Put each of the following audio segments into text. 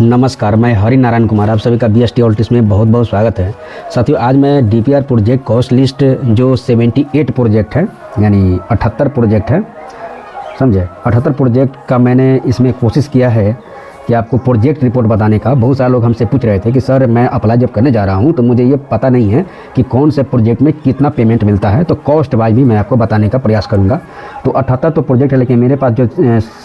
नमस्कार, मैं हरि नारायण कुमार, आप सभी का BST ऑल्टिस में बहुत बहुत स्वागत है। साथियों, आज मैं DPR प्रोजेक्ट कॉस्ट लिस्ट जो 78 प्रोजेक्ट है, यानी 78 प्रोजेक्ट है, समझे। 78 प्रोजेक्ट का मैंने इसमें कोशिश किया है कि आपको प्रोजेक्ट रिपोर्ट बताने का। बहुत सारे लोग हमसे पूछ रहे थे कि सर मैं अप्लाई जब करने जा रहा हूं तो मुझे ये पता नहीं है कि कौन से प्रोजेक्ट में कितना पेमेंट मिलता है, तो कॉस्ट वाइज भी मैं आपको बताने का प्रयास करूंगा। तो 78 तो प्रोजेक्ट है, लेकिन मेरे पास जो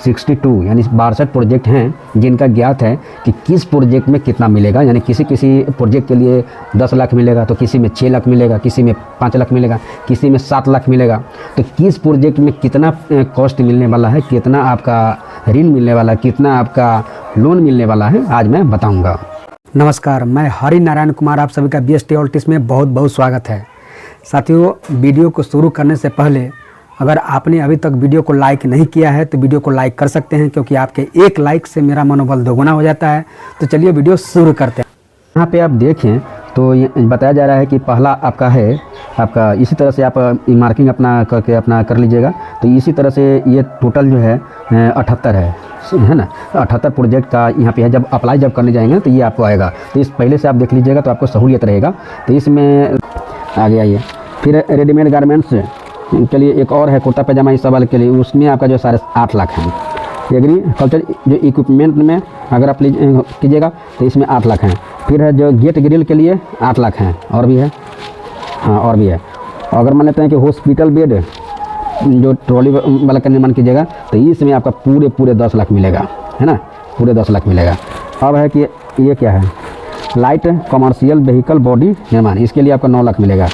62 यानी 62 प्रोजेक्ट हैं जिनका ज्ञात है कि किस प्रोजेक्ट में कितना मिलेगा। यानी किसी प्रोजेक्ट के लिए 10 लाख मिलेगा, तो किसी में 6 लाख मिलेगा, किसी में 5 लाख मिलेगा, किसी में 7 लाख मिलेगा। तो किस प्रोजेक्ट में कितना कॉस्ट मिलने वाला है, कितना आपका ऋण मिलने वाला है, कितना आपका लोन मिलने वाला है, आज मैं बताऊंगा। नमस्कार, मैं हरि नारायण कुमार, आप सभी का BST ऑल्टिस में बहुत बहुत स्वागत है। साथियों, वीडियो को शुरू करने से पहले अगर आपने अभी तक वीडियो को लाइक नहीं किया है तो वीडियो को लाइक कर सकते हैं, क्योंकि आपके एक लाइक से मेरा मनोबल दोगुना हो जाता है। तो चलिए वीडियो शुरू करते हैं। यहाँ पे आप देखें तो ये बताया जा रहा है कि पहला आपका है, आपका इसी तरह से आप मार्किंग अपना करके अपना कर लीजिएगा। तो इसी तरह से ये टोटल जो है 78 है ना। 78 प्रोजेक्ट का यहाँ पे है। जब अप्लाई जब करने जाएंगे तो ये आपको आएगा, तो इस पहले से आप देख लीजिएगा तो आपको सहूलियत रहेगा। तो इसमें आगे आइए, फिर रेडीमेड गारमेंट्स के लिए एक और है, कुर्ता पैजामा इस सब वाले के लिए, उसमें आपका जो 8.5 लाख है। एग्रीकल्चर जो इक्विपमेंट में अगर आप कीजिएगा तो इसमें 8 लाख हैं। फिर है जो गेट ग्रिल के लिए 8 लाख हैं, और भी है, हाँ और भी है। अगर मान लेते हैं कि हॉस्पिटल बेड जो ट्रॉली वाला का निर्माण कीजिएगा तो इसमें आपका पूरे 10 लाख मिलेगा, है ना, पूरे 10 लाख मिलेगा। अब है कि ये क्या है, लाइट कमर्शियल व्हीकल बॉडी निर्माण, इसके लिए आपका 9 लाख मिलेगा।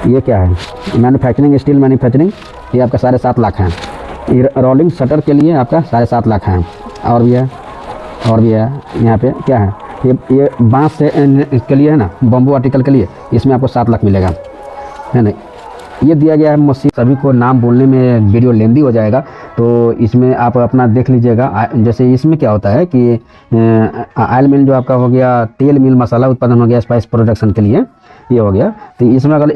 ये क्या है, मैन्युफैक्चरिंग स्टील मैन्युफैक्चरिंग, ये आपका 7.5 लाख है। रोलिंग शटर के लिए आपका 7.5 लाख है, और भी है, और भी है। यहाँ पे क्या है, ये बांस से के लिए है ना, बम्बू आर्टिकल के लिए, इसमें आपको 7 लाख मिलेगा, है ना। ये दिया गया है मशीन, सभी को नाम बोलने में वीडियो लेंदी हो जाएगा, तो इसमें आप अपना देख लीजिएगा। जैसे इसमें क्या होता है कि ऑयल मिल जो आपका हो गया, तेल मिल मसाला उत्पादन हो गया, स्पाइस प्रोडक्शन के लिए ये हो गया। तो इसमें अगर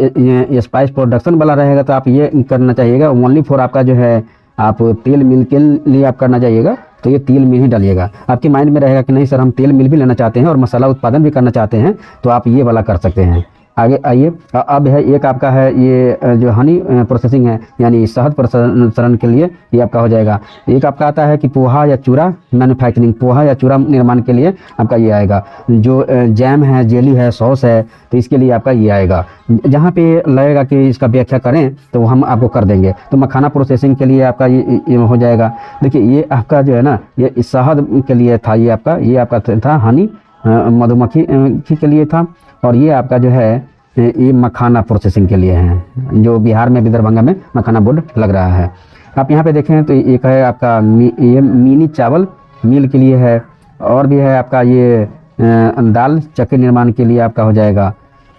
ये स्पाइस प्रोडक्शन वाला रहेगा तो आप ये करना चाहिएगा ओनली फॉर आपका जो है, आप तेल मिल के लिए आप करना चाहिएगा, तो ये तेल मिल ही डालिएगा। आपके माइंड में रहेगा कि नहीं सर हम तेल मिल भी लेना चाहते हैं और मसाला उत्पादन भी करना चाहते हैं, तो आप ये वाला कर सकते हैं। आगे आइए, अब है एक आपका है ये जो हनी प्रोसेसिंग है, यानी शहद प्रसंस्करण के लिए ये आपका हो जाएगा। एक आपका आता है कि पोहा या चूरा मैन्युफैक्चरिंग, पोहा या चूरा निर्माण के लिए आपका ये आएगा। जो जैम है, जेली है, सॉस है, तो इसके लिए आपका ये आएगा। जहाँ पे लगेगा कि इसका व्याख्या करें तो हम आपको कर देंगे। तो मखाना प्रोसेसिंग के लिए आपका ये हो जाएगा। देखिए ये आपका जो है ना, ये शहद के लिए था, ये आपका था हनी मधुमक्खी के लिए था, और ये आपका जो है ये मखाना प्रोसेसिंग के लिए है, जो बिहार में भी दरभंगा में मखाना बोर्ड लग रहा है। आप यहाँ पे देखें तो एक है आपका ये मिनी चावल मिल के लिए है, और भी है आपका ये दाल चक्की निर्माण के लिए आपका हो जाएगा।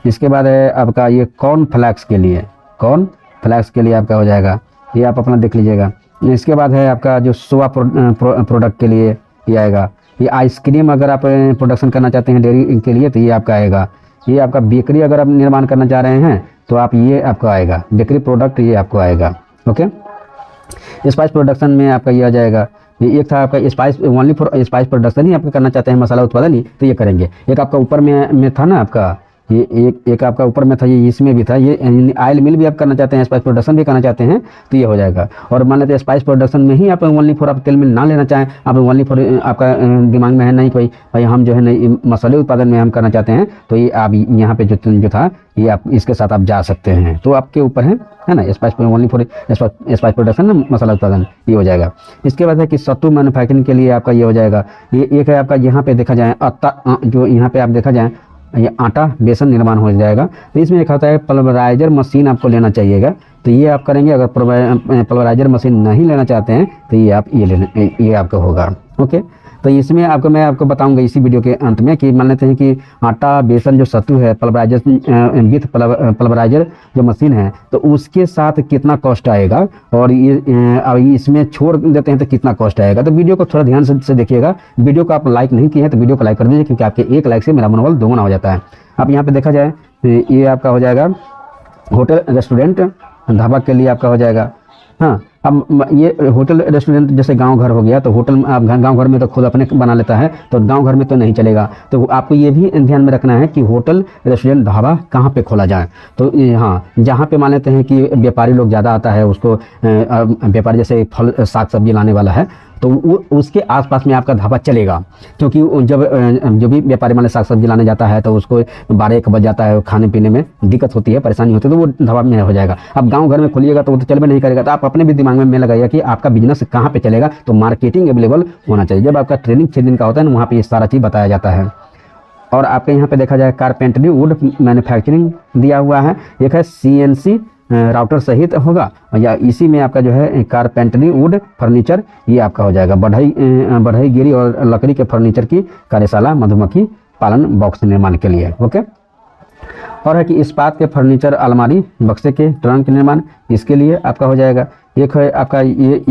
इसके बाद है आपका ये कॉर्न फ्लैक्स के लिए, कॉर्न फ्लैक्स के लिए आपका हो जाएगा, ये आप अपना देख लीजिएगा। इसके बाद है आपका जो सोया प्रोडक्ट के लिए ये आएगा। ये आइसक्रीम अगर आप प्रोडक्शन करना चाहते हैं डेयरी के लिए तो ये आपका आएगा। ये आपका बेकरी अगर आप निर्माण करना चाह रहे हैं तो आप ये आपको आएगा, बेकरी प्रोडक्ट ये आपको आएगा। ओके, स्पाइस प्रोडक्शन में आपका ये आ जाएगा। ये एक था आपका spice, only for spice production ही आपका करना चाहते हैं, मसाला उत्पादन ही, तो ये करेंगे। एक आपका ऊपर में था ना आपका ये एक आपका ऊपर में था, ये इसमें भी था, ये ऑयल मिल भी आप करना चाहते हैं, स्पाइस प्रोडक्शन भी करना चाहते हैं, तो ये हो जाएगा। और मान लेते हैं स्पाइस प्रोडक्शन में ही आप ओनली फॉर आप तेल मिल ना लेना चाहें, आप ओनली फॉर आपका दिमाग में है नहीं कोई भाई हम जो है नहीं मसाले उत्पादन में हम करना चाहते हैं, तो ये आप यहाँ पे जो था ये आप इसके साथ आप जा सकते हैं, तो आपके ऊपर है ना। Spice only for spice production मसाला उत्पादन ये हो जाएगा। इसके बाद है कि सत्तू मैन्युफैक्चरिंग के लिए आपका ये हो जाएगा। ये एक है आपका, यहाँ पे देखा जाए आटा, जो यहाँ पे आप देखा जाए ये आटा बेसन निर्माण हो जाएगा। तो इसमें एक होता है पल्वराइजर मशीन आपको लेना चाहिएगा, तो ये आप करेंगे। अगर पल्वराइजर मशीन नहीं लेना चाहते हैं तो ये आप ये आपका होगा। ओके, तो इसमें मैं आपको बताऊंगा इसी वीडियो के अंत में कि मान लेते हैं कि आटा बेसन जो सत्तू है, पल्वराइजर विथ पल्वराइजर जो मशीन है, तो उसके साथ कितना कॉस्ट आएगा, और ये इसमें छोड़ देते हैं तो कितना कॉस्ट आएगा। तो वीडियो को थोड़ा ध्यान से देखिएगा। वीडियो को आप लाइक नहीं किए हैं तो वीडियो को लाइक कर दीजिए, क्योंकि आपके एक लाइक से मेरा मनोबल दोगुना हो जाता है। अब यहाँ पे देखा जाए ये आपका हो जाएगा होटल रेस्टोरेंट ढाबा के लिए आपका हो जाएगा। हाँ, अब ये होटल रेस्टोरेंट जैसे गांव घर हो गया, तो होटल आप गांव घर में तो खुद अपने बना लेता है, तो गांव घर में तो नहीं चलेगा। तो आपको ये भी ध्यान में रखना है कि होटल रेस्टोरेंट ढाबा कहाँ पे खोला जाए। तो हाँ, जहाँ पे मान लेते हैं कि व्यापारी लोग ज़्यादा आता है, उसको व्यापारी जैसे फल साग सब्जी लाने वाला है, तो वो उसके आसपास में आपका ढाबा चलेगा। क्योंकि जब जो भी व्यापारी मान साग सब्जी लाने जाता है तो उसको 12-1 बज जाता है, खाने पीने में दिक्कत होती है, परेशानी होती है, तो वो ढाबा में हो जाएगा। अब गांव घर में खोलिएगा तो वो तो चल भी नहीं करेगा। तो आप अपने भी दिमाग में लगाइए कि आपका बिजनेस कहाँ पे चलेगा। तो मार्केटिंग अवेलेबल होना चाहिए। जब आपका ट्रेनिंग 6 दिन का होता है ना, वहाँ पर ये सारा चीज़ बताया जाता है। और आपके यहाँ पे देखा जाए कारपेंटरी वुड मैन्युफैक्चरिंग दिया हुआ है, एक है CNC राउटर सहित होगा, या इसी में आपका जो है कारपेंटरी वुड फर्नीचर ये आपका हो जाएगा। बढ़ई गिरी और लकड़ी के फर्नीचर की कार्यशाला, मधुमक्खी पालन बॉक्स निर्माण के लिए। ओके। और है कि इस्पात के फर्नीचर, अलमारी, बक्से के ट्रंक निर्माण, इसके लिए आपका हो जाएगा। एक है आपका ये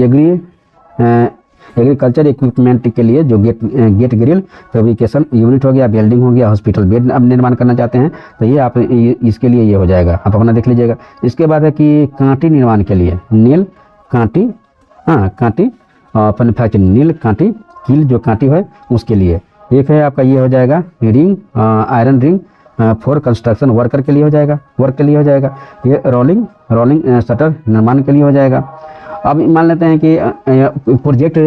एग्रीकल्चर इक्विपमेंट के लिए जो गेट ग्रिल फैब्रिकेशन यूनिट हो गया, बिल्डिंग हो गया, हॉस्पिटल बेड अब निर्माण करना चाहते हैं तो ये आप इसके लिए ये हो जाएगा, आप अपना देख लीजिएगा। इसके बाद है कि कांटी निर्माण के लिए नील कांटी, हाँ कांटी मैन्युफैक्चरिंग, नील कांटी कील जो कांटी है उसके लिए। एक है आपका ये हो जाएगा ring, iron ring for construction worker के लिए हो जाएगा, वर्क के लिए हो जाएगा। ये रोलिंग शटर निर्माण के लिए हो जाएगा। अब मान लेते हैं कि प्रोजेक्ट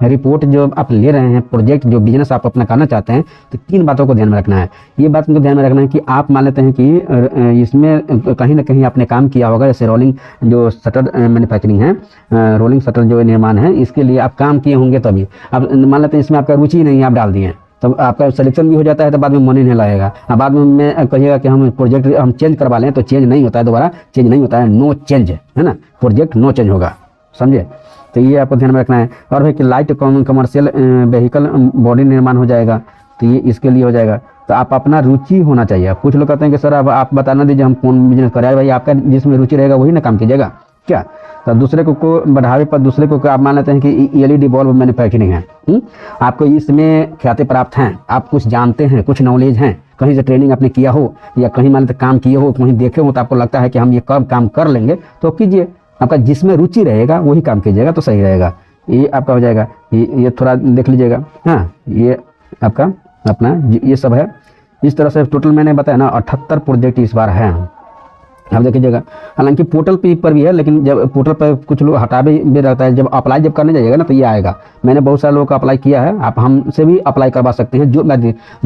रिपोर्ट जो आप ले रहे हैं, प्रोजेक्ट जो बिजनेस आप अपना करना चाहते हैं, तो 3 बातों को ध्यान में रखना है। ये बात को ध्यान में रखना है कि आप मान लेते हैं कि इसमें कहीं ना कहीं आपने काम किया होगा, जैसे रोलिंग जो शटर मैन्युफैक्चरिंग है, रोलिंग शटर जो निर्माण है, इसके लिए आप काम किए होंगे। तभी अब मान लेते हैं इसमें आपका रुचि नहीं है, आप डाल दिए, तो आपका सिलेक्शन भी हो जाता है, तो बाद में मन ही नहीं लगेगा। अब बाद में मैं कहिएगा कि हम प्रोजेक्ट हम चेंज करवा लें, तो चेंज नहीं होता है, दोबारा चेंज नहीं होता है, नो चेंज है ना, प्रोजेक्ट नो चेंज होगा, समझे। तो ये आपको ध्यान में रखना है। और है कि लाइट कमर्शियल व्हीकल बॉडी निर्माण हो जाएगा, तो ये इसके लिए हो जाएगा। तो आप अपना रुचि होना चाहिए। कुछ लोग कहते हैं कि सर अब आप बताना दीजिए हम कौन बिजनेस करें। भाई आपका जिसमें रुचि रहेगा वही ना काम कीजिएगा क्या। तो दूसरे को बढ़ावे पर दूसरे को आप मान लेते हैं कि LED बल्ब मैन्युफैक्चरिंग है, आपको इसमें ख्याति प्राप्त हैं, आप कुछ जानते हैं, कुछ नॉलेज हैं, कहीं से ट्रेनिंग आपने किया हो या कहीं मान लेते काम किए हो, कहीं देखे हो, तो आपको लगता है कि हम ये कब काम कर लेंगे, तो कीजिए। आपका जिसमें रुचि रहेगा वही काम कीजिएगा तो सही रहेगा। ये आपका हो जाएगा। ये थोड़ा देख लीजिएगा। हाँ, ये आपका अपना ये सब है। इस तरह से टोटल मैंने बताया ना 78 प्रोजेक्ट इस बार है, आप देखिएगा। हालांकि पोर्टल पर भी है, लेकिन जब पोर्टल पर कुछ लोग हटा भी रहता है, जब अप्लाई जब करने जाइएगा ना तो ये आएगा। मैंने बहुत सारे लोगों का अप्लाई किया है, आप हमसे भी अप्लाई करवा सकते हैं। जो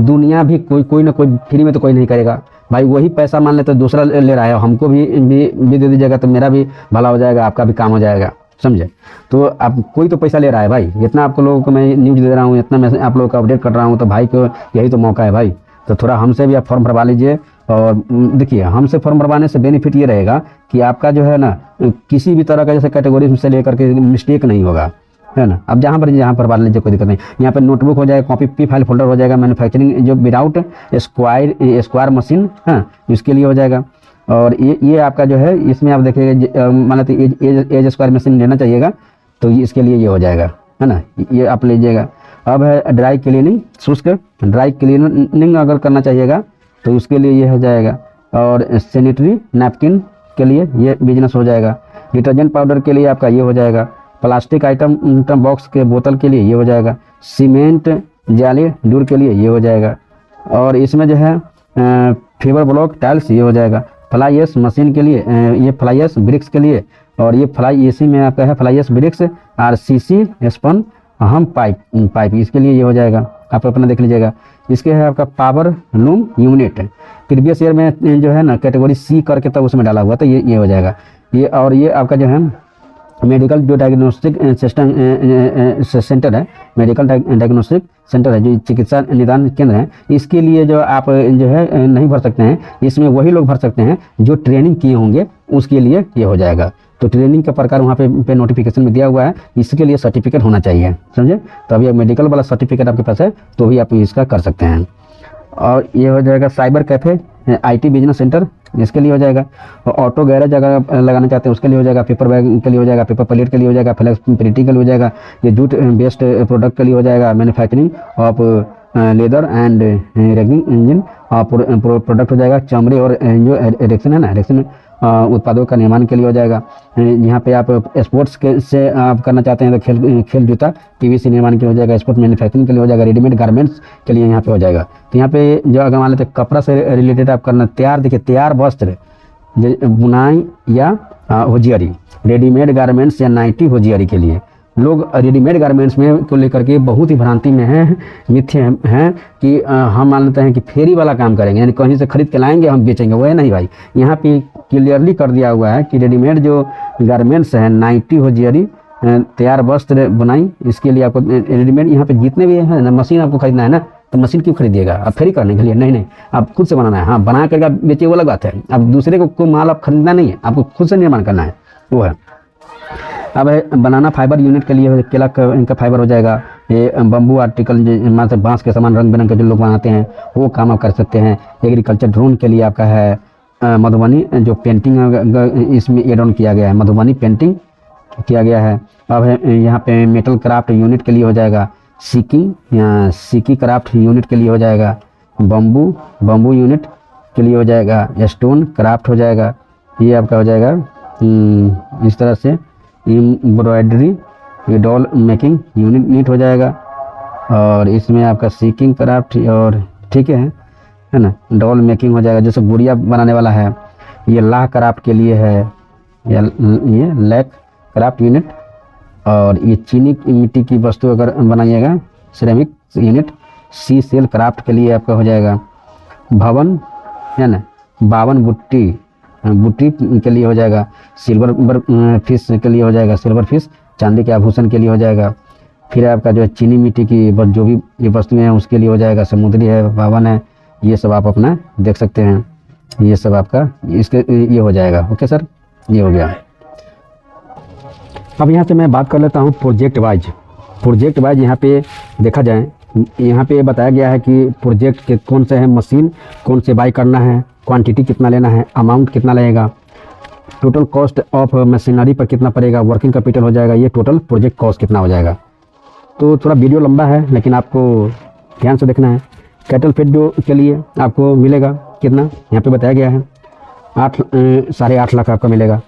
दुनिया भी कोई ना कोई फ्री में तो कोई नहीं करेगा भाई, वही पैसा मान लेते दूसरा ले रहा है, हमको भी दे दीजिएगा तो मेरा भी भला हो जाएगा, आपका भी काम हो जाएगा, समझे। तो आप कोई तो पैसा ले रहा है भाई, इतना आपको लोगों को मैं न्यूज़ दे रहा हूँ, इतना मैं आप लोगों को अपडेट कर रहा हूँ, तो भाई को यही तो मौका है भाई। तो थोड़ा हमसे भी आप फॉर्म भरवा लीजिए। और देखिए, हमसे फॉर्म भरवाने से बेनिफिट ये रहेगा कि आपका जो है ना किसी भी तरह का जैसे कैटेगरी से लेकर के मिस्टेक नहीं होगा, है ना। अब जहाँ भरवा लीजिए, कोई दिक्कत नहीं। यहाँ पे नोटबुक हो जाएगा, कॉपी फाइल फोल्डर हो जाएगा, मैन्युफैक्चरिंग जो विदाउट स्क्वायर मशीन, हाँ इसके लिए हो जाएगा। और ये आपका जो है इसमें आप देखिएगा, मान लेते एज स्क्वायर मशीन लेना चाहिएगा, तो इसके लिए ये हो जाएगा, है ना, ये आप लीजिएगा। अब है ड्राई क्लीनिंग, शुष्क ड्राई क्लीनिंग अगर करना चाहिएगा तो उसके लिए ये हो जाएगा। और सैनिटरी नैपकिन के लिए ये बिजनेस हो जाएगा। डिटर्जेंट पाउडर के लिए आपका ये हो जाएगा। प्लास्टिक आइटम बॉक्स के बोतल के लिए ये हो जाएगा। सीमेंट जाली डूर के लिए ये हो जाएगा। और इसमें जो है फाइबर ब्लॉक टाइल्स ये हो जाएगा। फ्लाई एश मशीन के लिए ये फ्लाई एश ब्रिक्स के लिए। और ये फ्लाई एसी में आपका है fly ash bricks RCC spun Hume pipe इसके लिए ये हो जाएगा, आप अपना देख लीजिएगा। इसके है आपका power loom unit, previous year में जो है ना कैटेगरी C करके तब उसमें डाला हुआ, तो ये हो जाएगा। ये और ये आपका जो है मेडिकल जो डायग्नोस्टिक सिस्टम सेंटर है, मेडिकल डायग्नोस्टिक सेंटर है, जो चिकित्सा निदान केंद्र है, इसके लिए जो आप जो है नहीं भर सकते हैं, इसमें वही लोग भर सकते हैं जो ट्रेनिंग किए होंगे, उसके लिए ये हो जाएगा। तो ट्रेनिंग का प्रकार वहाँ पे नोटिफिकेशन में दिया हुआ है, इसके लिए सर्टिफिकेट होना चाहिए, समझे। तो अभी मेडिकल वाला सर्टिफिकेट आपके पास है तो भी आप इसका कर सकते हैं। और ये हो जाएगा cyber cafe IT business centre, इसके लिए हो जाएगा। ऑटो गैरेज अगर लगाना चाहते हैं उसके लिए हो जाएगा। पेपर बैग के लिए हो जाएगा, पेपर प्लेट के लिए हो जाएगा, फ्लेक्स प्रिंटिंग के लिए हो जाएगा, ये जूट बेस्ड प्रोडक्ट के लिए हो जाएगा। Manufacturing of leather and raging engine product हो जाएगा। चमड़े और जो एरेक्शन है ना, एरेक्शन उत्पादों का निर्माण के लिए हो जाएगा। यहाँ पे आप स्पोर्ट्स के से आप करना चाहते हैं तो खेल जूता पीवीसी निर्माण के लिए हो जाएगा, स्पोर्ट्स मैन्युफैक्चरिंग के लिए हो जाएगा, रेडीमेड गारमेंट्स के लिए यहाँ पे हो जाएगा। तो यहाँ पे जो अगर मान लेते हैं कपड़ा से रिलेटेड आप करना, देखिए तैयार वस्त्र बुनाई या होजियरी, रेडीमेड गारमेंट्स या नाइटी होजियरी के लिए लोग रेडीमेड गारमेंट्स में को लेकर के बहुत ही भ्रांति में हैं, मिथ्य हैं कि हम मान लेते हैं कि फेरी वाला काम करेंगे, यानी कहीं से खरीद के लाएंगे हम बेचेंगे। वो है नहीं भाई, यहाँ पे क्लियरली कर दिया हुआ है कि रेडीमेड जो गारमेंट्स हैं, नाइटी होजियरी, तैयार वस्त्र बुनाई, इसके लिए आपको रेडीमेड यहाँ पे जितने भी हैं ना, मशीन आपको खरीदना है ना, तो मशीन क्यों खरीदिएगा आप फेरी करने के लिए? नहीं, आप खुद से बनाना है। हाँ, बना करके आप बेचिए वो अलग बात है, अब दूसरे को माल आप खरीदना नहीं है, आपको खुद से निर्माण करना है, वो है। अब बनाना फाइबर यूनिट के लिए केला इनका फाइबर हो जाएगा। ये बम्बू आर्टिकल मतलब बांस के समान रंग बिरंग के जो लोग बनाते हैं वो काम आप कर सकते हैं। एग्रीकल्चर ड्रोन के लिए आपका है मधुबनी जो पेंटिंग इसमें एड ऑन किया गया है, मधुबनी पेंटिंग किया गया है। अब है यहाँ पे मेटल क्राफ्ट यूनिट के लिए हो जाएगा, सीकी क्राफ्ट यूनिट के लिए हो जाएगा, बम्बू यूनिट के लिए हो जाएगा, स्टोन क्राफ्ट हो जाएगा, ये आपका हो जाएगा इस तरह से। एम्ब्रॉयडरी डॉल मेकिंग यूनिट हो जाएगा, और इसमें आपका सीकिंग क्राफ्ट और ठीक है ना, डॉल मेकिंग हो जाएगा। जैसे गुड़िया बनाने वाला है, ये लाह क्राफ्ट के लिए है, या ये लैक क्राफ्ट यूनिट। और ये चीनी की मिट्टी की वस्तु अगर बनाइएगा, सिरेमिक यूनिट। सी सेल क्राफ्ट के लिए आपका हो जाएगा भवन है ना, 52 बुट्टी के लिए हो जाएगा। सिल्वर फिश के लिए हो जाएगा, सिल्वर फिश चांदी के आभूषण के लिए हो जाएगा। फिर आपका जो है चीनी मिट्टी की जो भी ये वस्तुएं हैं उसके लिए हो जाएगा। समुद्री है, भवन है, ये सब आप अपना देख सकते हैं। ये सब आपका इसके ये हो जाएगा। ओके सर, ये हो गया। अब यहाँ से मैं बात कर लेता हूँ प्रोजेक्ट वाइज यहाँ पे देखा जाए, यहाँ पे बताया गया है कि प्रोजेक्ट के कौन से है, मशीन कौन से बाई करना है, क्वांटिटी कितना लेना है, अमाउंट कितना लगेगा, टोटल कॉस्ट ऑफ मशीनरी पर कितना पड़ेगा, वर्किंग कैपिटल हो जाएगा, ये टोटल प्रोजेक्ट कॉस्ट कितना हो जाएगा। तो थोड़ा वीडियो लंबा है लेकिन आपको ध्यान से देखना है। कैटल फीड के लिए आपको मिलेगा कितना, यहाँ पे बताया गया है 8.5 लाख आपका मिलेगा।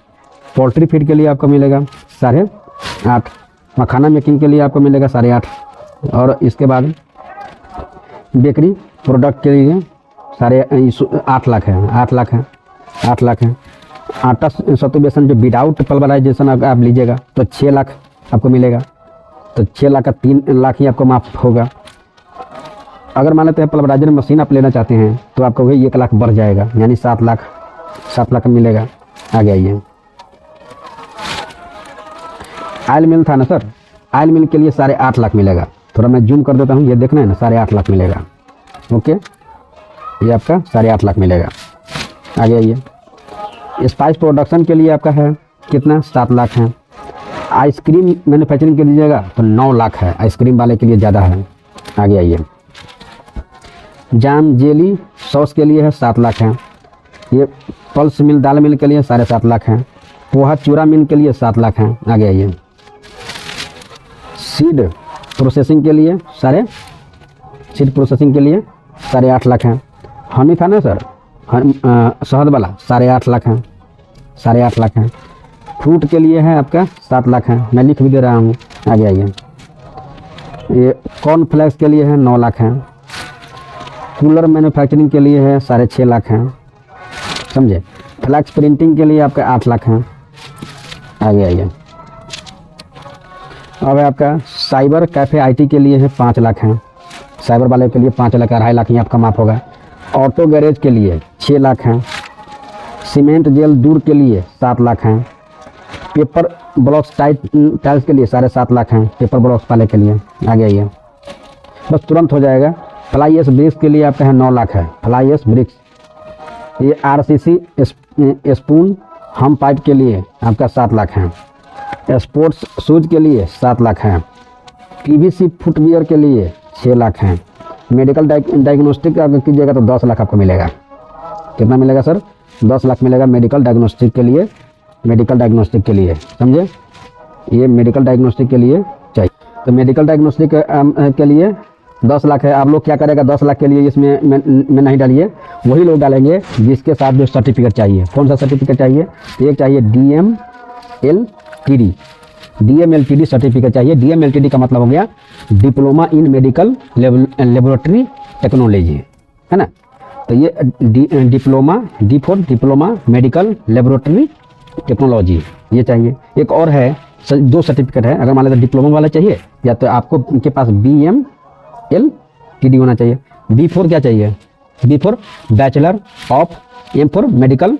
पोल्ट्री फीड के लिए आपको मिलेगा 8.5। मखाना मेकिंग के लिए आपको मिलेगा 8.5। और इसके बाद बेकरी प्रोडक्ट के लिए 8 लाख है, 8 लाख है। आटा सत्तू बेसन जो विदाउट पल्वराइजेशन आप लीजिएगा तो 6 लाख आपको मिलेगा। तो 6 लाख का 3 लाख ही आपको माफ होगा। अगर मान लेते हैं पल्वराइजर मशीन आप लेना चाहते हैं तो आपको वही 1 लाख बढ़ जाएगा, यानी 7 लाख मिलेगा। आ गया ये ऑयल मिल था ना सर, ऑयल मिल के लिए 8.5 लाख मिलेगा। थोड़ा मैं जूम कर देता हूँ, ये देखना है ना, 8.5 लाख मिलेगा। ओके, ये आपका 8.5 लाख मिलेगा। आ गया ये। स्पाइस प्रोडक्शन के लिए आपका है कितना, 7 लाख है। आइसक्रीम मैन्युफैक्चरिंग के लीजिएगा तो 9 लाख है, आइसक्रीम वाले के लिए ज़्यादा है। आ गया ये। जाम जेली सॉस के लिए है 7 लाख है। ये पल्स मिल दाल मिल के लिए 7.5 लाख है। पोहा चूरा मिल के लिए 7 लाख है। आ गया ये। सीड प्रोसेसिंग के लिए 8.5 लाख है। हनी था ना सर, शहद वाला 8.5 लाख है, 8.5 लाख है। फ्रूट के लिए है आपका 7 लाख है, मैं लिख भी दे रहा हूँ। आ गया ये कॉर्नफ्लेक्स के लिए है 9 लाख है। कूलर मैन्युफैक्चरिंग के लिए है 6.5 लाख है, समझे। फ्लैक्स प्रिंटिंग के लिए आपका 8 लाख है। आ गया ये। अब आपका साइबर कैफ़े आईटी के लिए है 5 लाख है, साइबर वाले के लिए 5 लाख, 2.5 लाख ही आपका माफ होगा। ऑटो गैरेज के लिए 6 लाख हैं। सीमेंट जेल दूर के लिए 7 लाख हैं। पेपर ब्लॉक्स टाइल्स के लिए 7.5 लाख हैं, पेपर ब्लॉक्स वाले के लिए। आ गया ये, बस तुरंत हो जाएगा। फ्लाई एस ब्रिक्स के लिए आपका है 9 लाख है, फ्लाई एस ब्रिक्स। ये आरसीसी स्पून हम पाइप के लिए आपका 7 लाख है। स्पोर्ट्स शूज के लिए 7 लाख हैं। पीवीसी फुटवियर के लिए 6 लाख हैं। मेडिकल डायग्नोस्टिक अगर कीजिएगा तो 10 लाख आपको मिलेगा। कितना मिलेगा सर, 10 लाख मिलेगा मेडिकल डायग्नोस्टिक के लिए, समझे। ये मेडिकल डायग्नोस्टिक के लिए चाहिए। तो मेडिकल डायग्नोस्टिक के लिए 10 लाख है। आप लोग क्या करेगा, 10 लाख के लिए इसमें में नहीं डालिए, वही लोग डालेंगे जिसके साथ जो सर्टिफिकेट चाहिए। कौन सा सर्टिफिकेट चाहिए? एक चाहिए DMLTD, DMLTD सर्टिफिकेट चाहिए। DMLTD का मतलब हो गया diploma in medical laboratory technology, है ना। तो ये diploma, D4 diploma medical laboratory technology, ये चाहिए। एक और है, 2 सर्टिफिकेट है। अगर मान लेते डिप्लोमा वाला चाहिए, या तो आपको के पास BMLTD होना चाहिए। B4 क्या चाहिए? B4 bachelor of, M4 medical,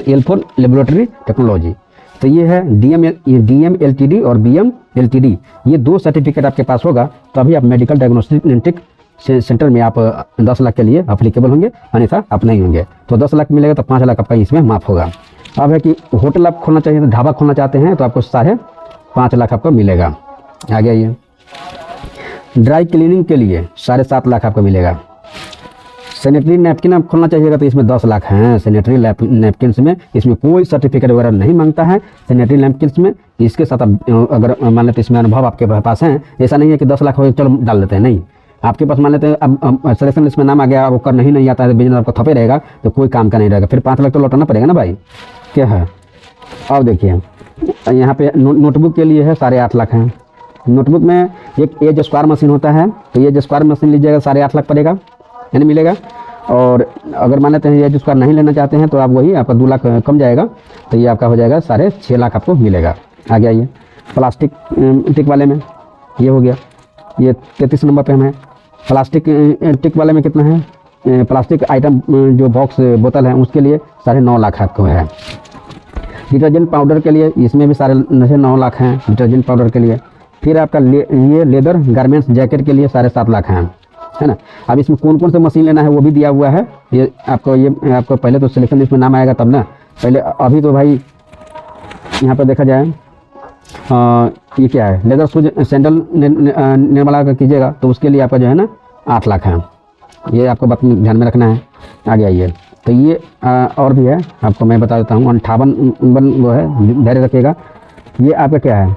L4 laboratory technology. तो ये है DMLTD और BMLTD, ये 2 सर्टिफिकेट आपके पास होगा तभी आप मेडिकल डायग्नोस्टिक सेंटर में आप 10 लाख के लिए अप्लीकेबल होंगे, अन्यथा आप नहीं होंगे। तो 10 लाख मिलेगा तो 5 लाख आपका इसमें माफ होगा। अब है कि होटल आप खोलना चाहिए, तो ढाबा खोलना चाहते हैं तो आपको 5.5 लाख आपको मिलेगा। आ गया ये। ड्राई क्लीनिंग के लिए 7.5 लाख आपको मिलेगा। सैनिटरी नैपकिन आप खोलना चाहिएगा तो इसमें 10 लाख हैं। सैनिटरी नैपकिन्स में इसमें कोई सर्टिफिकेट वगैरह नहीं मांगता है। सैनिटरी नैपकिन्स में इसके साथ आप अगर मान लेते इसमें अनुभव आपके पास है, ऐसा नहीं है कि 10 लाख हो चलो डाल देते हैं, नहीं। आपके पास मान लेते हैं अब सिलेक्शन लिस्ट में नाम आ गया, वो कर नहीं आता है, बिजनेस आपका थपे रहेगा तो कोई काम का नहीं रहेगा, फिर 5 लाख तो लौटाना पड़ेगा ना भाई, क्या है। अब देखिए यहाँ पे नोटबुक के लिए है 8.5 लाख हैं। नोटबुक में एक एज स्क्वायर मशीन होता है, तो एज स्क्वायर मशीन लीजिएगा 8.5 लाख पड़ेगा, यानी मिलेगा। और अगर मान लेते हैं एज स्क्वायर नहीं लेना चाहते हैं तो आप वही आपका 2 लाख कम जाएगा, तो ये आपका हो जाएगा 6.5 लाख आपको मिलेगा। आ गया ये। प्लास्टिक टिक वाले में ये हो गया, ये 33 नंबर पे हमें। प्लास्टिक टिक वाले में कितना है? प्लास्टिक आइटम जो बॉक्स बोतल है उसके लिए 9.5 लाख आपको है। डिटर्जेंट पाउडर के लिए इसमें भी 9.5 लाख हैं डिटर्जेंट पाउडर के लिए। फिर आपका ये लेदर गारमेंट्स जैकेट के लिए 7.5 लाख हैं, है ना। अब इसमें कौन कौन सा मशीन लेना है वो भी दिया हुआ है। ये आपको पहले तो सिलेक्शन लिस्ट में नाम आएगा तब ना, पहले अभी तो भाई यहाँ पर देखा जाए ये क्या है, लेदर शूज सैंडल निर्मला का कीजिएगा तो उसके लिए आपका जो है ना 8 लाख है। ये आपको बात ध्यान में रखना है। आगे आइए, तो ये और भी है, आपको मैं बता देता हूँ। 58 वो है, धैर्य रखिएगा। ये आपका क्या है,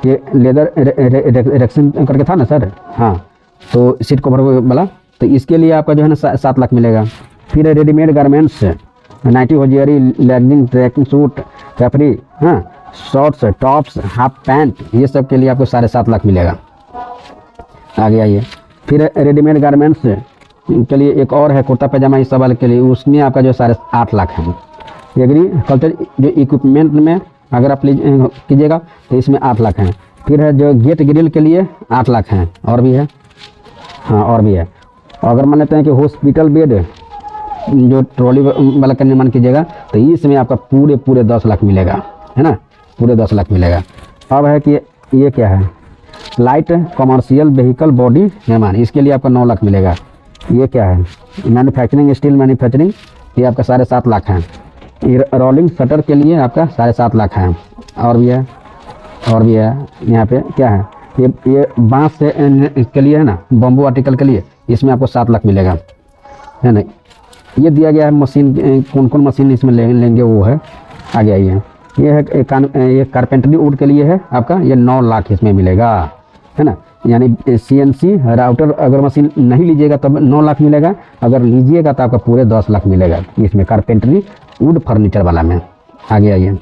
ये लेदर इरेक्शन करके था ना सर, हाँ, तो सीट कवर वाला, तो इसके लिए आपका जो है ना 7 लाख मिलेगा। फिर readymade garments, nighty, hosiery, legging, tracking suit, capri, हाँ, शॉर्ट्स, टॉप्स, हाफ पैंट, ये सब के लिए आपको 7.5 लाख मिलेगा। आगे आइए। फिर रेडीमेड गारमेंट्स के लिए एक और है, कुर्ता पैजामा, इस सब वाले के लिए, उसमें आपका जो 8.5 लाख है। एग्रीकल्चर जो इक्विपमेंट में अगर आप कीजिएगा तो इसमें 8 लाख हैं। फिर है जो गेट ग्रिल के लिए 8 लाख हैं, और भी है, हाँ और भी है। अगर मान लेते हैं कि हॉस्पिटल बेड जो ट्रॉली वाला का निर्माण कीजिएगा तो इसमें आपका पूरे 10 लाख मिलेगा, है ना, पूरे 10 लाख मिलेगा। अब है कि ये क्या है, लाइट कमर्शियल व्हीकल बॉडी निर्माण, इसके लिए आपका 9 लाख मिलेगा। ये क्या है, मैन्युफैक्चरिंग स्टील मैन्युफैक्चरिंग, ये आपका 7.5 लाख है। रोलिंग शटर के लिए आपका 7.5 लाख है। और भी है, और भी है। यहाँ पे क्या है, ये बांस से के लिए है ना, बम्बू आर्टिकल के लिए, इसमें आपको 7 लाख मिलेगा, है ना। ये दिया गया है मशीन, कौन कौन मशीन इसमें लेंगे वो है। आगे आइए। ये है ये कारपेंटरी वुड के लिए है आपका, ये 9 लाख इसमें मिलेगा, है ना। यानी CNC राउटर अगर मशीन नहीं लीजिएगा तब 9 लाख मिलेगा, अगर लीजिएगा तो आपका पूरे 10 लाख मिलेगा इसमें, कारपेंटरी वुड फर्नीचर वाला में। आगे आइए।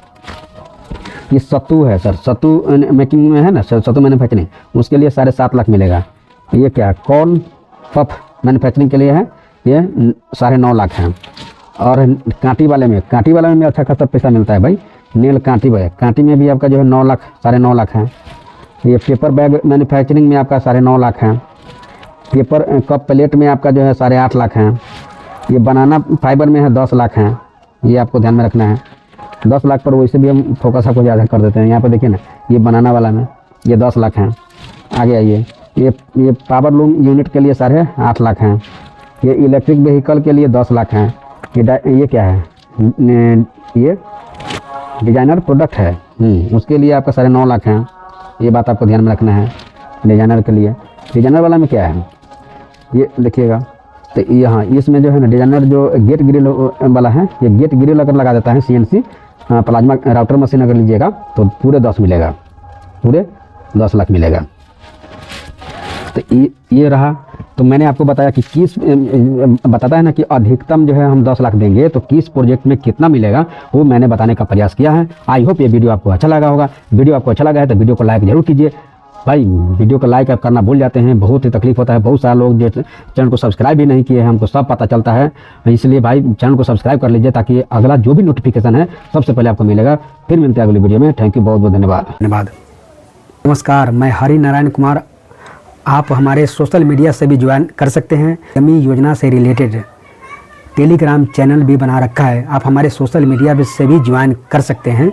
ये सत्तू है सर, सत्तू मेकिंग में है ना, सत्तू मैन्युफैक्चरिंग, उसके लिए 7.5 लाख मिलेगा। ये क्या, कॉर्न पफ मैन्युफैक्चरिंग के लिए है, ये 9.5 लाख है। और कांटी वाले में भी अच्छा खासा पैसा मिलता है भाई। नेल कांटी है, कांटी में भी आपका जो है 9 लाख, 9.5 लाख है। ये पेपर बैग मैन्युफैक्चरिंग में आपका 9.5 लाख है। पेपर कप प्लेट में आपका जो है 8.5 लाख है। ये बनाना फाइबर में है 10 लाख हैं, ये आपको ध्यान में रखना है। 10 लाख पर वैसे भी हम फोकस आपको ज़्यादा कर देते हैं। यहाँ पर देखिए ना, ये बनाना वाला में ये 10 लाख हैं। आगे आइए। ये पावर लूम यूनिट के लिए 8.5 लाख हैं। ये इलेक्ट्रिक व्हीकल के लिए 10 लाख हैं। ये क्या है, ये डिजाइनर प्रोडक्ट है, उसके लिए आपका 9.5 लाख हैं। ये बात आपको ध्यान में रखना है डिजाइनर के लिए। डिजाइनर वाला में क्या है, ये देखिएगा, तो यहाँ इसमें जो है ना डिजाइनर जो गेट ग्रिल वाला है, ये गेट ग्रिल अगर लगा देता है CNC प्लाज्मा राउटर मशीन अगर लीजिएगा तो पूरे 10 मिलेगा, पूरे 10 लाख मिलेगा। तो ये रहा। तो मैंने आपको बताया कि किस बताता है ना कि अधिकतम जो है हम 10 लाख देंगे, तो किस प्रोजेक्ट में कितना मिलेगा वो मैंने बताने का प्रयास किया है। आई होप ये वीडियो आपको अच्छा लगा होगा। वीडियो आपको अच्छा लगा है तो वीडियो को लाइक जरूर कीजिए भाई। वीडियो को लाइक करना भूल जाते हैं, बहुत ही तकलीफ होता है। बहुत सारे लोग जो चैनल को सब्सक्राइब भी नहीं किए हैं, हमको सब पता चलता है। इसलिए भाई चैनल को सब्सक्राइब कर लीजिए ताकि अगला जो भी नोटिफिकेशन है सबसे पहले आपको मिलेगा। फिर मिलते हैं अगली वीडियो में। थैंक यू, बहुत बहुत धन्यवाद। नमस्कार, मैं हरि नारायण कुमार। आप हमारे सोशल मीडिया से भी ज्वाइन कर सकते हैं। उद्यमी योजना से रिलेटेड टेलीग्राम चैनल भी बना रखा है, आप हमारे सोशल मीडिया से भी ज्वाइन कर सकते हैं।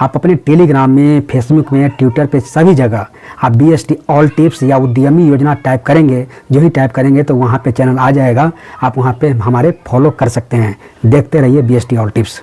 आप अपने टेलीग्राम में, फेसबुक में, ट्विटर पे सभी जगह आप BST ऑल टिप्स या उद्यमी योजना टाइप करेंगे, जो ही टाइप करेंगे तो वहाँ पे चैनल आ जाएगा। आप वहाँ पे हमारे फॉलो कर सकते हैं। देखते रहिए BST ऑल टिप्स।